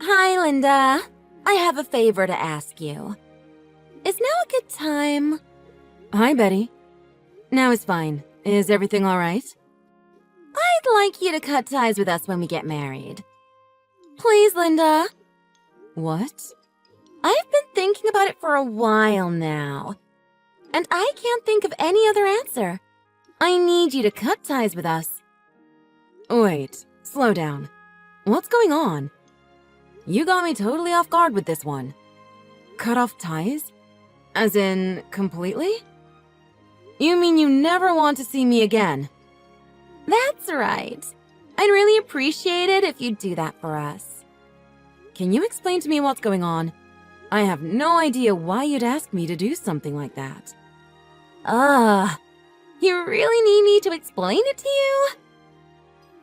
Hi, Linda. I have a favor to ask you. Is now a good time? Hi, Betty. Now is fine. Is everything all right? I'd like you to cut ties with us when we get married. Please, Linda. What? I've been thinking about it for a while now, and I can't think of any other answer. I need you to cut ties with us. Wait, slow down. What's going on? You got me totally off guard with this one. Cut off ties? As in, completely? You mean you never want to see me again? That's right. I'd really appreciate it if you'd do that for us. Can you explain to me what's going on? I have no idea why you'd ask me to do something like that. You really need me to explain it to you?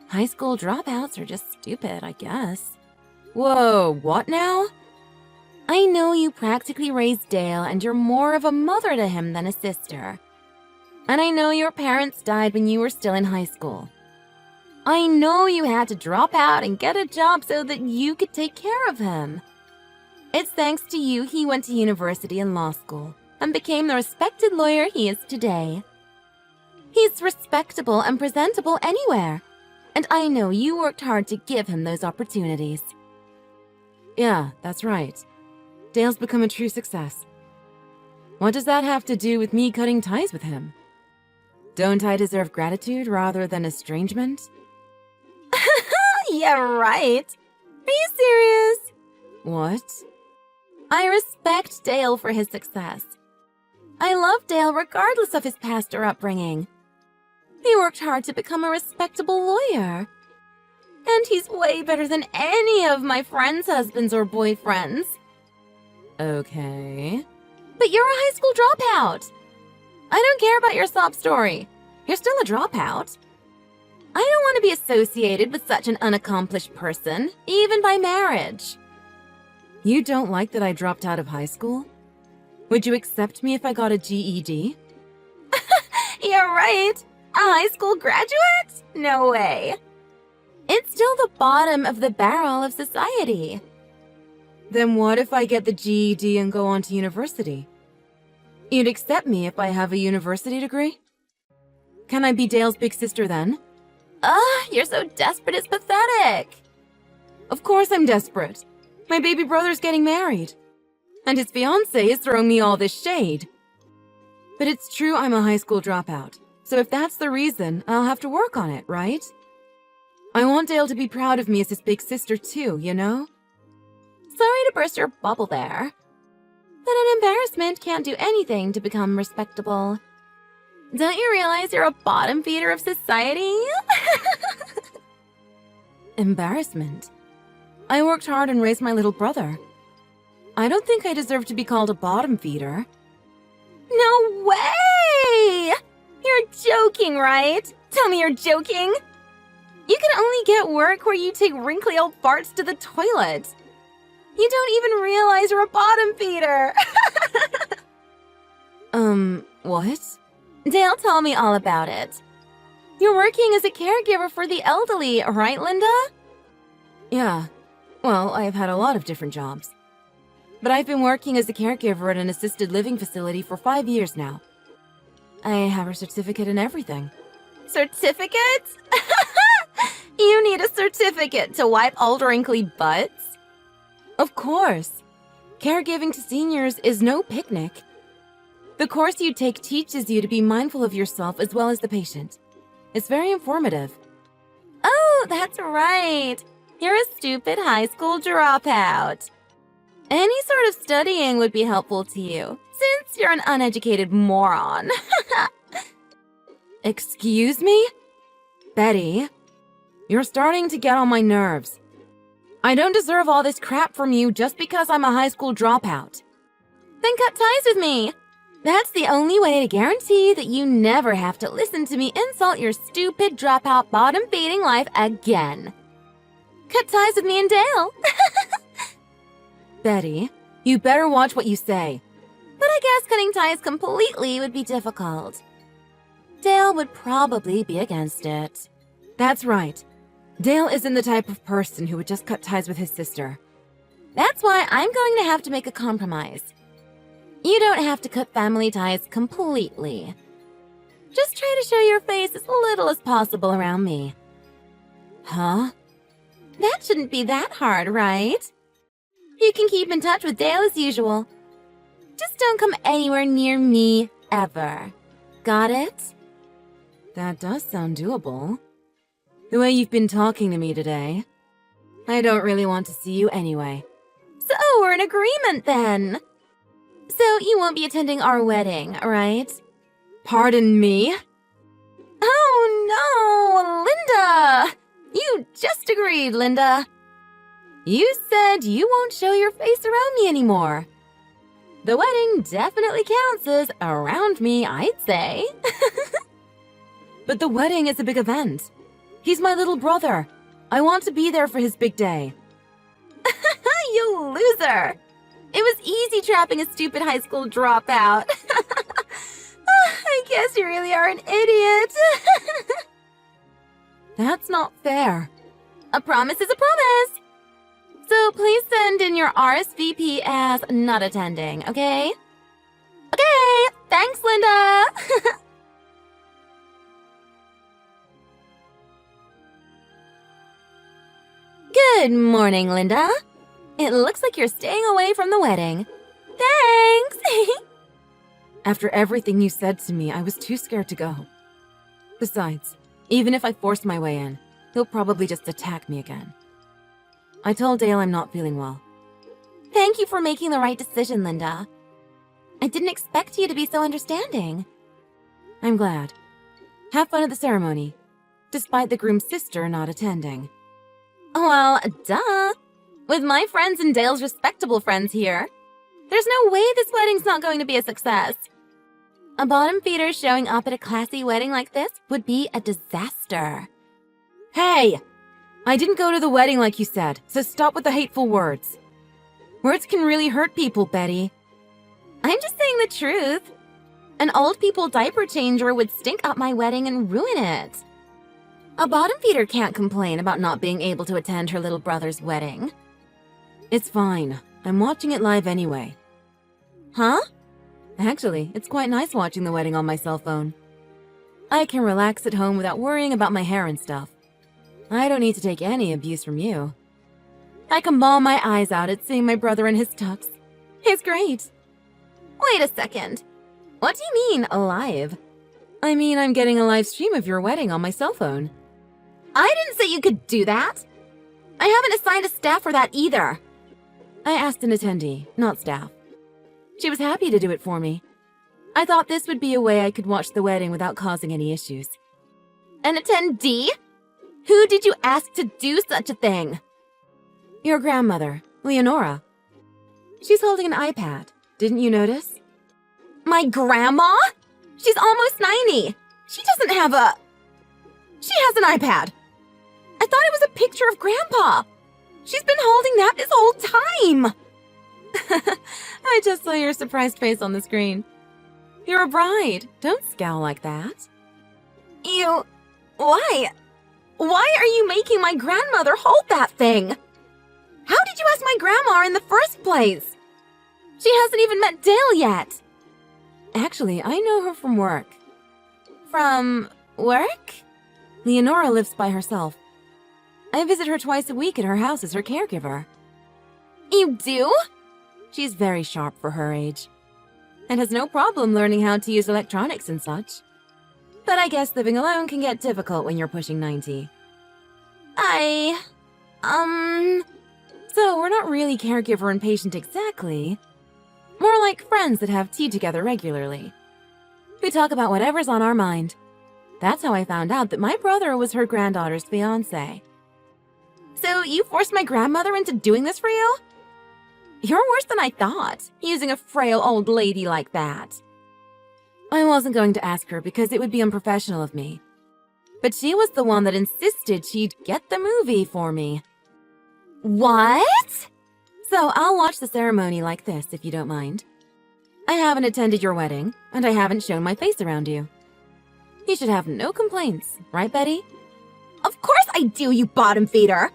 High school dropouts are just stupid, I guess. Whoa, what now? I know you practically raised Dale and you're more of a mother to him than a sister. And I know your parents died when you were still in high school. I know you had to drop out and get a job so that you could take care of him. It's thanks to you he went to university and law school and became the respected lawyer he is today. He's respectable and presentable anywhere, and I know you worked hard to give him those opportunities. Yeah, that's right. Dale's become a true success. What does that have to do with me cutting ties with him? Don't I deserve gratitude rather than estrangement? Yeah, right. Are you serious? What? I respect Dale for his success. I love Dale regardless of his past or upbringing. He worked hard to become a respectable lawyer. And he's way better than any of my friends' husbands or boyfriends. Okay. But you're a high school dropout. I don't care about your sob story. You're still a dropout. I don't want to be associated with such an unaccomplished person, even by marriage. You don't like that I dropped out of high school? Would you accept me if I got a GED? Yeah, right. A high school graduate? No way. It's still the bottom of the barrel of society. Then what if I get the GED and go on to university? You'd accept me if I have a university degree? Can I be Dale's big sister then? You're so desperate it's pathetic. Of course I'm desperate. My baby brother's getting married. And his fiancé is throwing me all this shade. But it's true I'm a high school dropout. So if that's the reason, I'll have to work on it, right? I want Dale to be proud of me as his big sister too, you know? Sorry to burst your bubble there. But an embarrassment can't do anything to become respectable. Don't you realize you're a bottom feeder of society? Embarrassment? I worked hard and raised my little brother. I don't think I deserve to be called a bottom feeder. No way! You're joking, right? Tell me you're joking. You can only get work where you take wrinkly old farts to the toilet. You don't even realize you're a bottom feeder. What? Dale told me all about it. You're working as a caregiver for the elderly, right, Linda? Yeah. Well, I've had a lot of different jobs. But I've been working as a caregiver at an assisted living facility for 5 years now. I have a certificate and everything. Certificate? You need a certificate to wipe old wrinkly butts? Of course. Caregiving to seniors is no picnic. The course you take teaches you to be mindful of yourself as well as the patient. It's very informative. Oh, that's right. You're a stupid high school dropout. Any sort of studying would be helpful to you, since you're an uneducated moron. Excuse me? Betty, you're starting to get on my nerves. I don't deserve all this crap from you just because I'm a high school dropout. Then cut ties with me. That's the only way to guarantee that you never have to listen to me insult your stupid dropout bottom-feeding life again. Cut ties with me and Dale. Betty, you better watch what you say. But I guess cutting ties completely would be difficult. Dale would probably be against it. That's right. Dale isn't the type of person who would just cut ties with his sister. That's why I'm going to have to make a compromise. You don't have to cut family ties completely. Just try to show your face as little as possible around me. Huh? That shouldn't be that hard, right? You can keep in touch with Dale as usual. Just don't come anywhere near me, ever. Got it? That does sound doable. The way you've been talking to me today, I don't really want to see you anyway. So we're in agreement then. So you won't be attending our wedding, right? Pardon me? Oh no, Linda! You just agreed, Linda. You said you won't show your face around me anymore. The wedding definitely counts as around me, I'd say. But the wedding is a big event. He's my little brother. I want to be there for his big day. You loser! It was easy trapping a stupid high school dropout. I guess you really are an idiot. That's not fair. A promise is a promise. So please send in your RSVP as not attending, okay? Okay, thanks, Linda. Good morning, Linda. It looks like you're staying away from the wedding. Thanks. After everything you said to me, I was too scared to go. Besides, even if I forced my way in, he'll probably just attack me again. I told Dale I'm not feeling well. Thank you for making the right decision, Linda. I didn't expect you to be so understanding. I'm glad. Have fun at the ceremony, despite the groom's sister not attending. Well, duh. With my friends and Dale's respectable friends here, there's no way this wedding's not going to be a success. A bottom feeder showing up at a classy wedding like this would be a disaster. Hey! I didn't go to the wedding like you said, so stop with the hateful words. Words can really hurt people, Betty. I'm just saying the truth. An old people diaper changer would stink up my wedding and ruin it. A bottom feeder can't complain about not being able to attend her little brother's wedding. It's fine. I'm watching it live anyway. Huh? Actually, it's quite nice watching the wedding on my cell phone. I can relax at home without worrying about my hair and stuff. I don't need to take any abuse from you. I can bawl my eyes out at seeing my brother in his tux. It's great. Wait a second. What do you mean, alive? I mean, I'm getting a live stream of your wedding on my cell phone. I didn't say you could do that. I haven't assigned a staff for that either. I asked an attendee, not staff. She was happy to do it for me. I thought this would be a way I could watch the wedding without causing any issues. An attendee? Who did you ask to do such a thing? Your grandmother, Leonora. She's holding an iPad. Didn't you notice? My grandma? She's almost 90. She doesn't have a... She has an iPad. I thought it was a picture of Grandpa. She's been holding that this whole time. I just saw your surprised face on the screen. You're a bride. Don't scowl like that. You... Why? Why are you making my grandmother hold that thing? How did you ask my grandma in the first place? She hasn't even met Dale yet. Actually, I know her from work. From work? Leonora lives by herself. I visit her twice a week at her house as her caregiver. You do? She's very sharp for her age, and has no problem learning how to use electronics and such. But I guess living alone can get difficult when you're pushing 90. So we're not really caregiver and patient exactly. More like friends that have tea together regularly. We talk about whatever's on our mind. That's how I found out that my brother was her granddaughter's fiancé. So you forced my grandmother into doing this for you? You're worse than I thought, using a frail old lady like that. I wasn't going to ask her because it would be unprofessional of me. But she was the one that insisted she'd get the movie for me. What? So I'll watch the ceremony like this, if you don't mind. I haven't attended your wedding, and I haven't shown my face around you. You should have no complaints, right, Betty? Of course I do, you bottom feeder!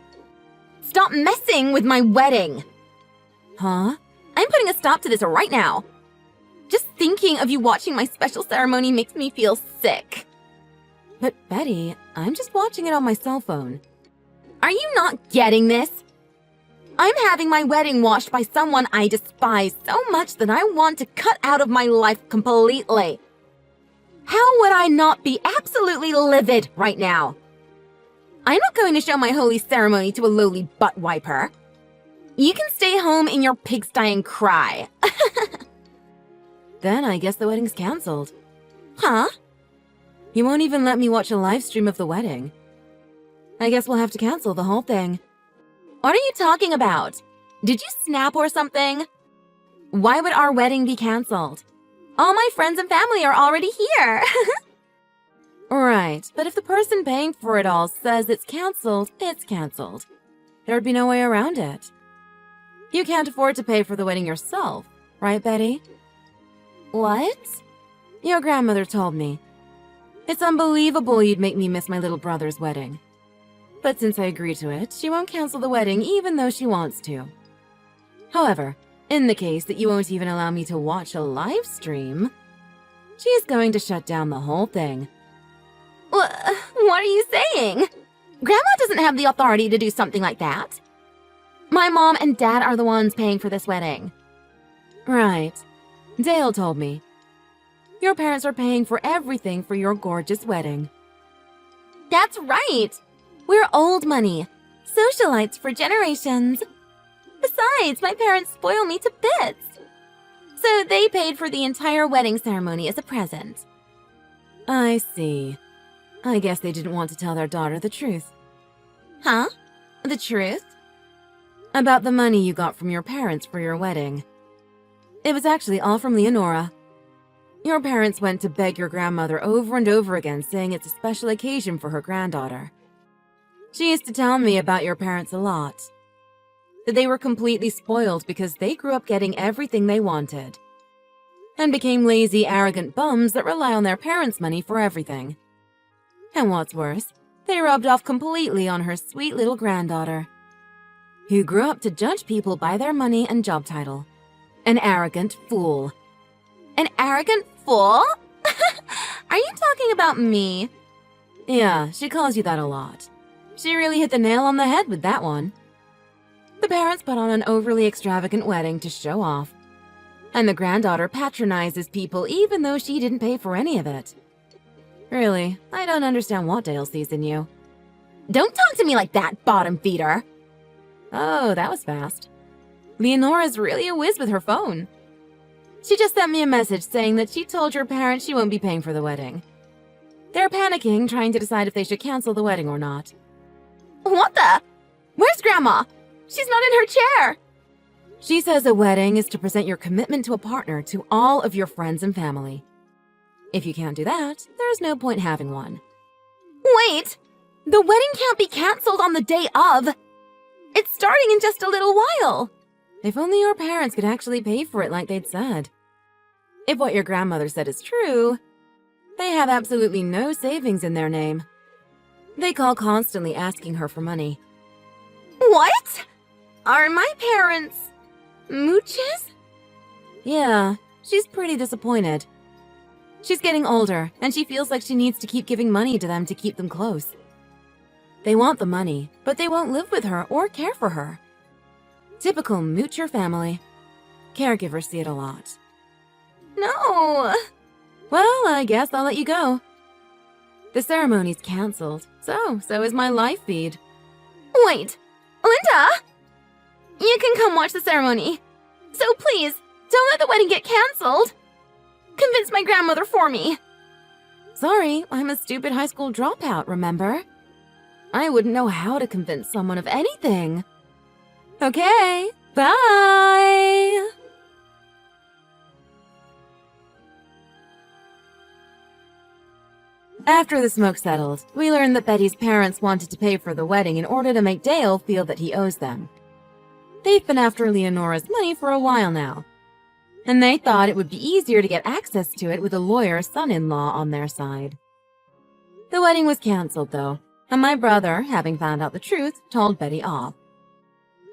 Stop messing with my wedding! Huh? I'm putting a stop to this right now. Just thinking of you watching my special ceremony makes me feel sick. But Betty, I'm just watching it on my cell phone. Are you not getting this? I'm having my wedding watched by someone I despise so much that I want to cut out of my life completely. How would I not be absolutely livid right now? I'm not going to show my holy ceremony to a lowly butt wiper. You can stay home in your pigsty and cry. Then I guess the wedding's canceled. Huh? You won't even let me watch a live stream of the wedding. I guess we'll have to cancel the whole thing. What are you talking about? Did you snap or something? Why would our wedding be canceled? All my friends and family are already here. Right, but if the person paying for it all says it's canceled, it's canceled. There'd be no way around it. You can't afford to pay for the wedding yourself, right, Betty? What? Your grandmother told me. It's unbelievable you'd make me miss my little brother's wedding. But since I agreed to it, she won't cancel the wedding even though she wants to. However, in the case that you won't even allow me to watch a live stream, she's going to shut down the whole thing. What are you saying? Grandma doesn't have the authority to do something like that. My mom and dad are the ones paying for this wedding. Right. Dale told me. Your parents are paying for everything for your gorgeous wedding. That's right. We're old money. Socialites for generations. Besides, my parents spoil me to bits. So they paid for the entire wedding ceremony as a present. I see. I guess they didn't want to tell their daughter the truth. Huh? The truth? About the money you got from your parents for your wedding. It was actually all from Leonora. Your parents went to beg your grandmother over and over again, saying it's a special occasion for her granddaughter. She used to tell me about your parents a lot. That they were completely spoiled because they grew up getting everything they wanted. And became lazy, arrogant bums that rely on their parents' money for everything. And what's worse, they rubbed off completely on her sweet little granddaughter, who grew up to judge people by their money and job title. An arrogant fool. An arrogant fool? Are you talking about me? Yeah, she calls you that a lot. She really hit the nail on the head with that one. The parents put on an overly extravagant wedding to show off. And the granddaughter patronizes people even though she didn't pay for any of it. Really, I don't understand what Dale sees in you. Don't talk to me like that, bottom feeder. Oh, that was fast. Leonora's really a whiz with her phone. She just sent me a message saying that she told your parents she won't be paying for the wedding. They're panicking, trying to decide if they should cancel the wedding or not. What the? Where's Grandma? She's not in her chair. She says a wedding is to present your commitment to a partner to all of your friends and family. If you can't do that, there's no point having one. Wait! The wedding can't be canceled on the day of. It's starting in just a little while. If only your parents could actually pay for it like they'd said. If what your grandmother said is true, they have absolutely no savings in their name. They call constantly asking her for money. What? Are my parents mooches? Yeah, she's pretty disappointed. She's getting older, and she feels like she needs to keep giving money to them to keep them close. They want the money, but they won't live with her or care for her. Typical moocher family. Caregivers see it a lot. No. Well, I guess I'll let you go. The ceremony's canceled, so is my live feed. Wait, Linda! You can come watch the ceremony. So please, don't let the wedding get canceled. Convince my grandmother for me. Sorry, I'm a stupid high school dropout, remember? I wouldn't know how to convince someone of anything. Okay, bye! After the smoke settled, we learned that Betty's parents wanted to pay for the wedding in order to make Dale feel that he owes them. They've been after Leonora's money for a while now, and they thought it would be easier to get access to it with a lawyer son-in-law on their side. The wedding was canceled, though, and my brother, having found out the truth, told Betty off.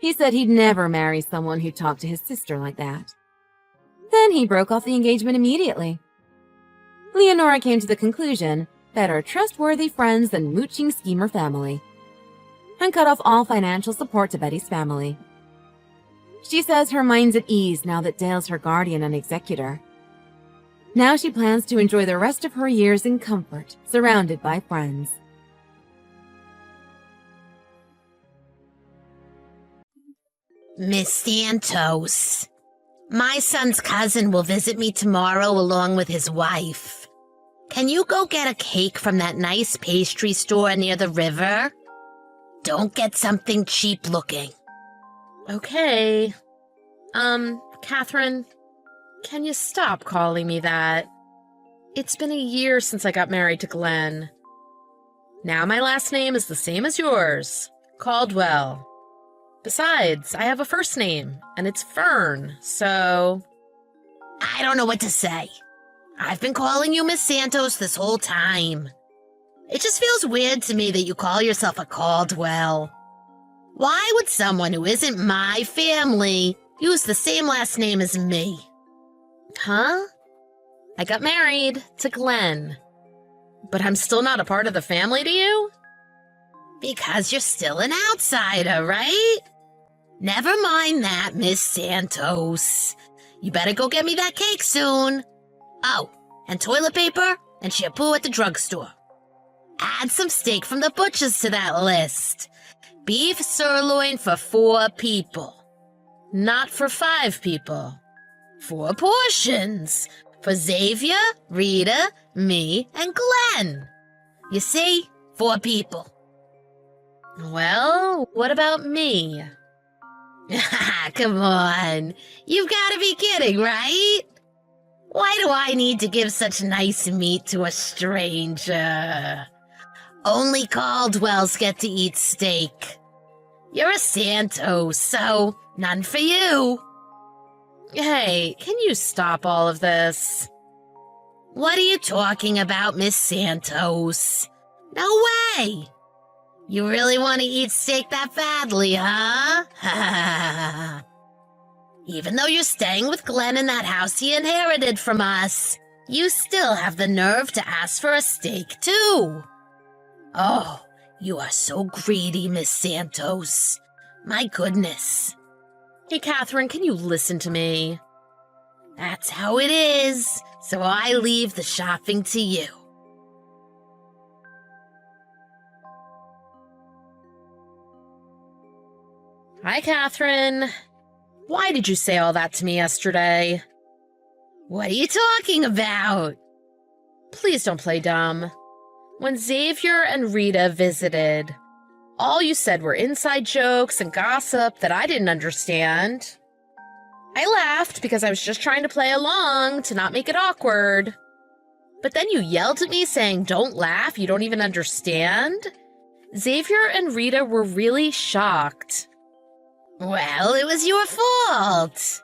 He said he'd never marry someone who talked to his sister like that. Then he broke off the engagement immediately. Leonora came to the conclusion better trustworthy friends than mooching schemer family, and cut off all financial support to Betty's family. She says her mind's at ease now that Dale's her guardian and executor. Now she plans to enjoy the rest of her years in comfort, surrounded by friends. Miss Santos, my son's cousin will visit me tomorrow along with his wife. Can you go get a cake from that nice pastry store near the river? Don't get something cheap looking. Okay. Catherine, can you stop calling me that? It's been a year since I got married to Glenn. Now my last name is the same as yours, Caldwell. Besides, I have a first name, and it's Fern, so... I don't know what to say. I've been calling you Miss Santos this whole time. It just feels weird to me that you call yourself a Caldwell. Why would someone who isn't my family use the same last name as me? Huh? I got married to Glenn. But I'm still not a part of the family to you? Because you're still an outsider, right? Never mind that, Miss Santos. You better go get me that cake soon. Oh, and toilet paper and shampoo at the drugstore. Add some steak from the butcher's to that list. Beef sirloin for 4 people. Not for 5 people. 4 portions. For Xavier, Rita, me, and Glenn. You see? 4 people. Well, what about me? Come on. You've got to be kidding, right? Why do I need to give such nice meat to a stranger? Only Caldwells get to eat steak. You're a Santos, so none for you. Hey, can you stop all of this? What are you talking about, Miss Santos? No way! You really want to eat steak that badly, huh? Even though you're staying with Glenn in that house he inherited from us, you still have the nerve to ask for a steak, too. Oh, you are so greedy, Miss Santos. My goodness. Hey, Catherine, can you listen to me? That's how it is, so I leave the shopping to you. Hi, Catherine. Why did you say all that to me yesterday? What are you talking about? Please don't play dumb. When Xavier and Rita visited, all you said were inside jokes and gossip that I didn't understand. I laughed because I was just trying to play along to not make it awkward. But then you yelled at me saying, "Don't laugh, you don't even understand." Xavier and Rita were really shocked. Well, it was your fault.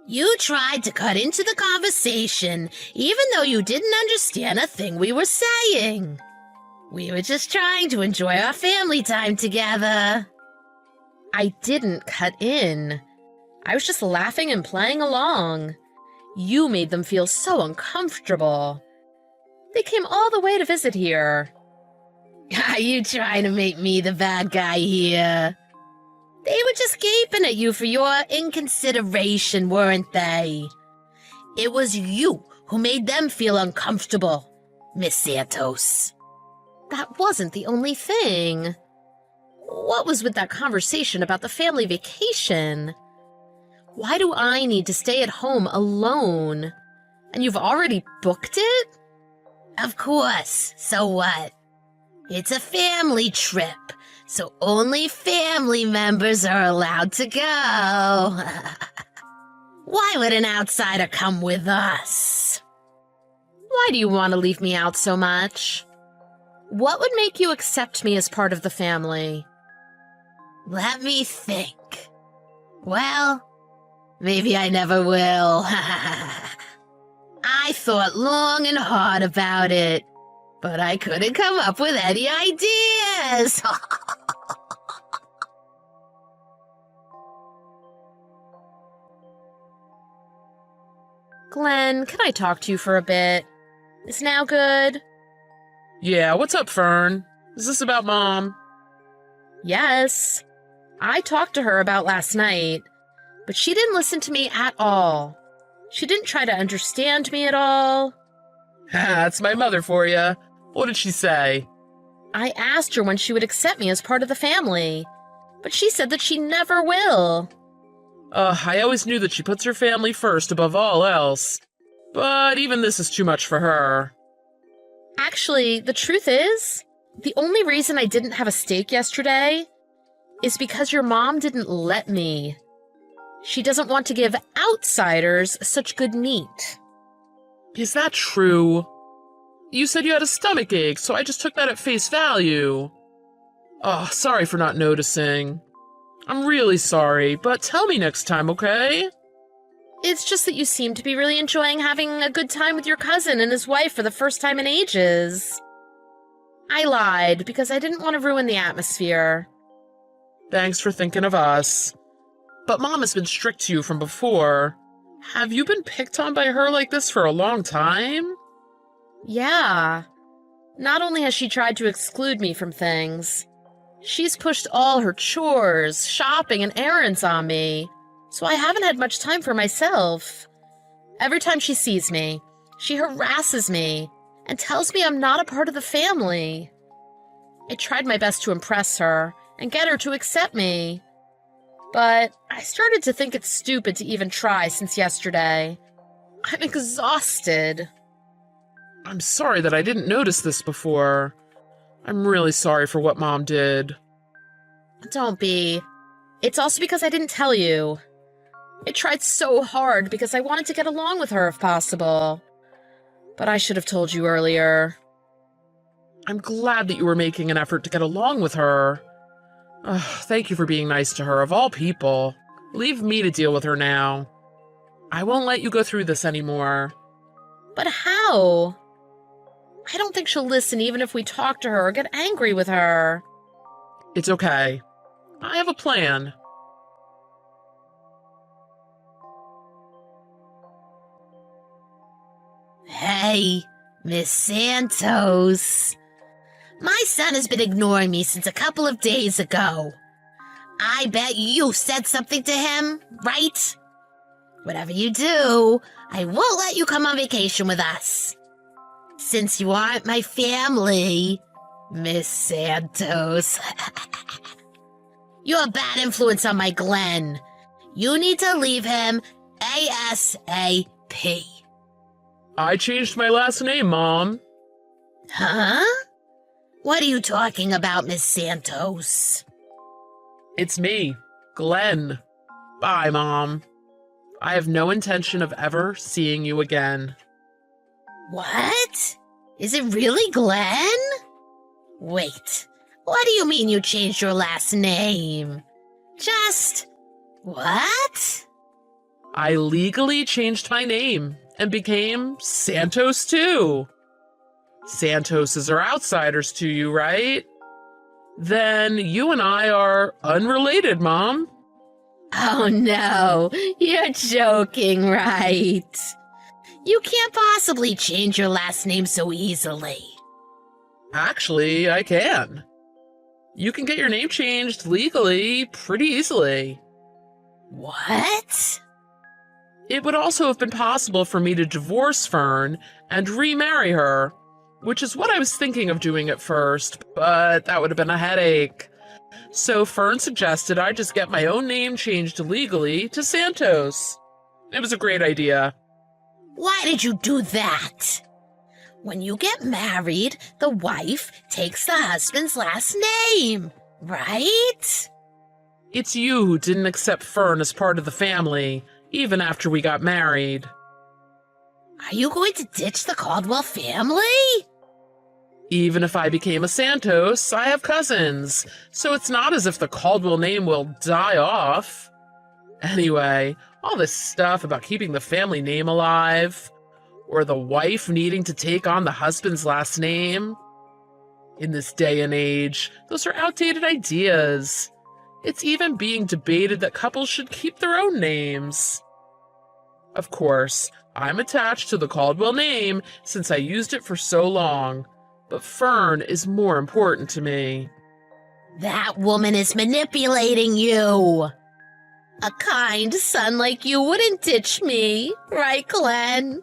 You tried to cut into the conversation, even though you didn't understand a thing we were saying. We were just trying to enjoy our family time together. I didn't cut in. I was just laughing and playing along. You made them feel so uncomfortable. They came all the way to visit here. Are you trying to make me the bad guy here? They were just gaping at you for your inconsideration, weren't they? It was you who made them feel uncomfortable, Miss Santos. That wasn't the only thing. What was with that conversation about the family vacation? Why do I need to stay at home alone? And you've already booked it? Of course. So what? It's a family trip, so only family members are allowed to go. Why would an outsider come with us? Why do you want to leave me out so much? What would make you accept me as part of the family? Let me think. Well, maybe I never will. I thought long and hard about it, but I couldn't come up with any ideas. Glenn, can I talk to you for a bit? Is now good? Yeah, what's up, Fern? Is this about Mom? Yes. I talked to her about last night, but she didn't listen to me at all. She didn't try to understand me at all. That's my mother for you. What did she say? I asked her when she would accept me as part of the family, but she said that she never will. I always knew that she puts her family first above all else. But even this is too much for her. Actually, the truth is, the only reason I didn't have a steak yesterday is because your mom didn't let me. She doesn't want to give outsiders such good meat. Is that true? You said you had a stomach ache, so I just took that at face value. Oh, sorry for not noticing. I'm really sorry, but tell me next time, okay? It's just that you seem to be really enjoying having a good time with your cousin and his wife for the first time in ages. I lied because I didn't want to ruin the atmosphere. Thanks for thinking of us. But Mom has been strict to you from before. Have you been picked on by her like this for a long time? Yeah. Not only has she tried to exclude me from things, she's pushed all her chores, shopping, and errands on me, so I haven't had much time for myself. Every time she sees me, she harasses me and tells me I'm not a part of the family. I tried my best to impress her and get her to accept me, but I started to think it's stupid to even try since yesterday. I'm exhausted. I'm sorry that I didn't notice this before. I'm really sorry for what Mom did. Don't be. It's also because I didn't tell you. I tried so hard because I wanted to get along with her if possible. But I should have told you earlier. I'm glad that you were making an effort to get along with her. Thank you for being nice to her, of all people. Leave me to deal with her now. I won't let you go through this anymore. But how? I don't think she'll listen even if we talk to her or get angry with her. It's okay. I have a plan. Hey, Miss Santos. My son has been ignoring me since a couple of days ago. I bet you said something to him, right? Whatever you do, I won't let you come on vacation with us. Since you aren't my family, Miss Santos. You're a bad influence on my Glenn. You need to leave him ASAP. I changed my last name, Mom. Huh? What are you talking about, Miss Santos? It's me, Glenn. Bye, Mom. I have no intention of ever seeing you again. What? Is it really Glenn? Wait, what do you mean you changed your last name? Just... what? I legally changed my name and became Santos too. Santoses are outsiders to you, right? Then you and I are unrelated, Mom. Oh no, you're joking, right? You can't possibly change your last name so easily. Actually, I can. You can get your name changed legally pretty easily. What? It would also have been possible for me to divorce Fern and remarry her, which is what I was thinking of doing at first, but that would have been a headache. So Fern suggested I just get my own name changed legally to Santos. It was a great idea. Why did you do that? When you get married, the wife takes the husband's last name, right? It's you who didn't accept Fern as part of the family, even after we got married. Are you going to ditch the Caldwell family? Even if I became a Santos, I have cousins, so it's not as if the Caldwell name will die off. Anyway, all this stuff about keeping the family name alive, or the wife needing to take on the husband's last name. In this day and age, those are outdated ideas. It's even being debated that couples should keep their own names. Of course, I'm attached to the Caldwell name since I used it for so long, but Fern is more important to me. That woman is manipulating you. A kind son like you wouldn't ditch me, right, Glenn?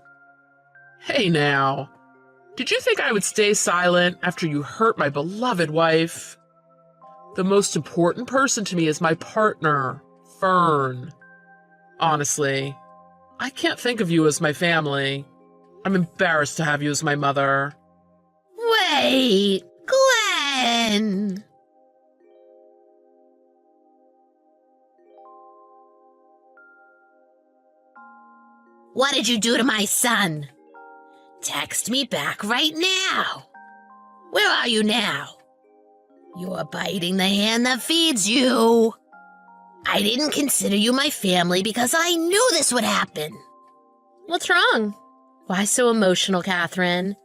Hey now, did you think I would stay silent after you hurt my beloved wife? The most important person to me is my partner, Fern. Honestly, I can't think of you as my family. I'm embarrassed to have you as my mother. Wait, Glenn! What did you do to my son? Text me back right now. Where are you now? You're biting the hand that feeds you. I didn't consider you my family because I knew this would happen. What's wrong? Why so emotional, Catherine?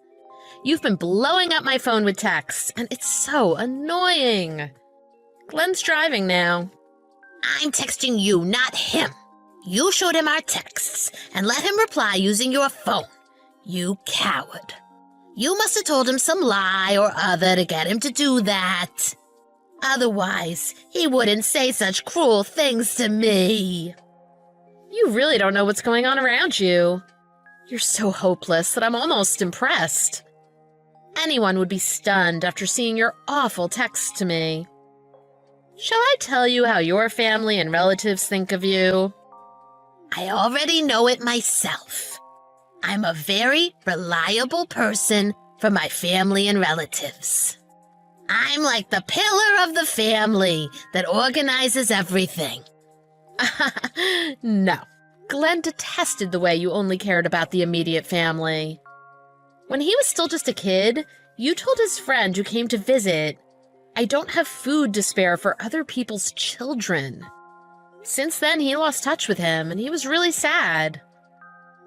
You've been blowing up my phone with texts, and it's so annoying. Glenn's driving now. I'm texting you, not him. You showed him our texts and let him reply using your phone. You coward. You must have told him some lie or other to get him to do that. Otherwise, he wouldn't say such cruel things to me. You really don't know what's going on around you. You're so hopeless that I'm almost impressed. Anyone would be stunned after seeing your awful text to me. Shall I tell you how your family and relatives think of you? I already know it myself. I'm a very reliable person for my family and relatives. I'm like the pillar of the family that organizes everything. No. Glenn detested the way you only cared about the immediate family. When he was still just a kid, you told his friend who came to visit, "I don't have food to spare for other people's children." Since then, he lost touch with him, and he was really sad.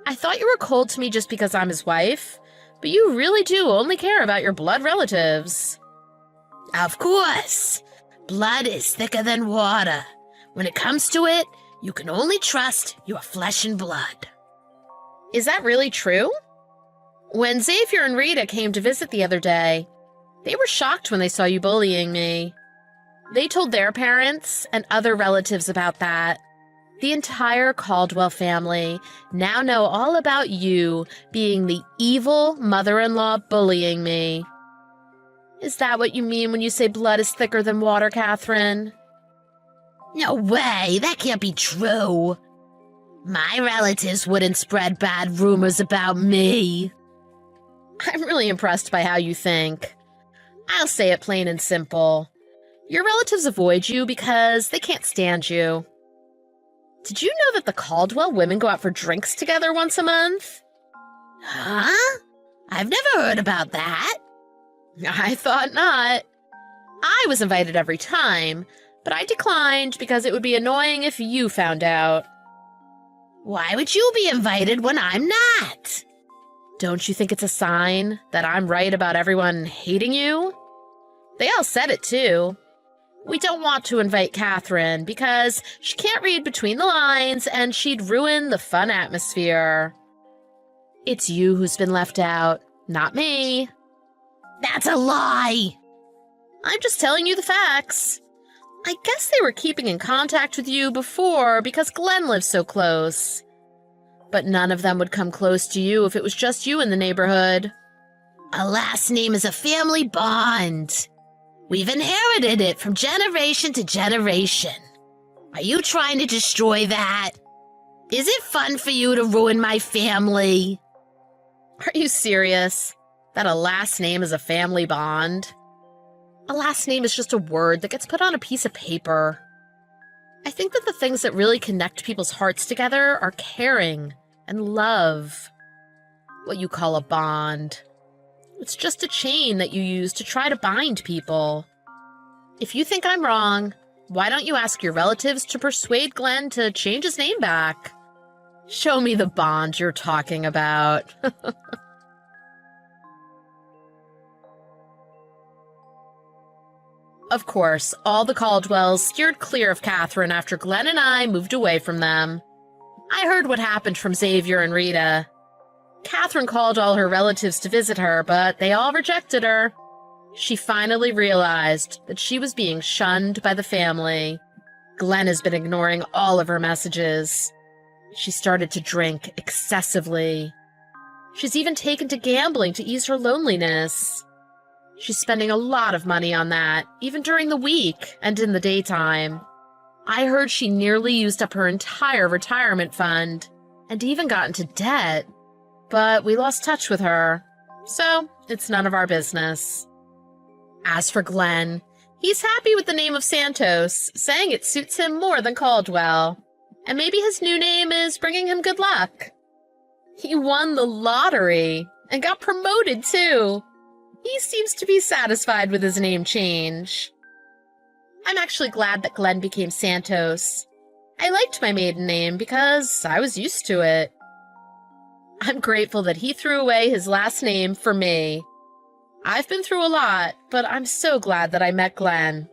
I thought you were cold to me just because I'm his wife, but you really do only care about your blood relatives. Of course. Blood is thicker than water. When it comes to it, you can only trust your flesh and blood. Is that really true? When Xavier and Rita came to visit the other day, they were shocked when they saw you bullying me. They told their parents and other relatives about that. The entire Caldwell family now know all about you being the evil mother-in-law bullying me. Is that what you mean when you say blood is thicker than water, Catherine? No way, that can't be true. My relatives wouldn't spread bad rumors about me. I'm really impressed by how you think. I'll say it plain and simple. Your relatives avoid you because they can't stand you. Did you know that the Caldwell women go out for drinks together once a month? Huh? I've never heard about that. I thought not. I was invited every time, but I declined because it would be annoying if you found out. Why would you be invited when I'm not? Don't you think it's a sign that I'm right about everyone hating you? They all said it too. We don't want to invite Catherine because she can't read between the lines and she'd ruin the fun atmosphere. It's you who's been left out, not me. That's a lie. I'm just telling you the facts. I guess they were keeping in contact with you before because Glenn lives so close. But none of them would come close to you if it was just you in the neighborhood. A last name is a family bond. We've inherited it from generation to generation. Are you trying to destroy that? Is it fun for you to ruin my family? Are you serious? That a last name is a family bond? A last name is just a word that gets put on a piece of paper. I think that the things that really connect people's hearts together are caring and love. What you call a bond. It's just a chain that you use to try to bind people. If you think I'm wrong, why don't you ask your relatives to persuade Glenn to change his name back? Show me the bond you're talking about. Of course, all the Caldwells steered clear of Catherine after Glenn and I moved away from them. I heard what happened from Xavier and Rita. Catherine called all her relatives to visit her, but they all rejected her. She finally realized that she was being shunned by the family. Glenn has been ignoring all of her messages. She started to drink excessively. She's even taken to gambling to ease her loneliness. She's spending a lot of money on that, even during the week and in the daytime. I heard she nearly used up her entire retirement fund and even got into debt. But we lost touch with her, so it's none of our business. As for Glenn, he's happy with the name of Santos, saying it suits him more than Caldwell. And maybe his new name is bringing him good luck. He won the lottery and got promoted, too. He seems to be satisfied with his name change. I'm actually glad that Glenn became Santos. I liked my maiden name because I was used to it. I'm grateful that he threw away his last name for me. I've been through a lot, but I'm so glad that I met Glenn.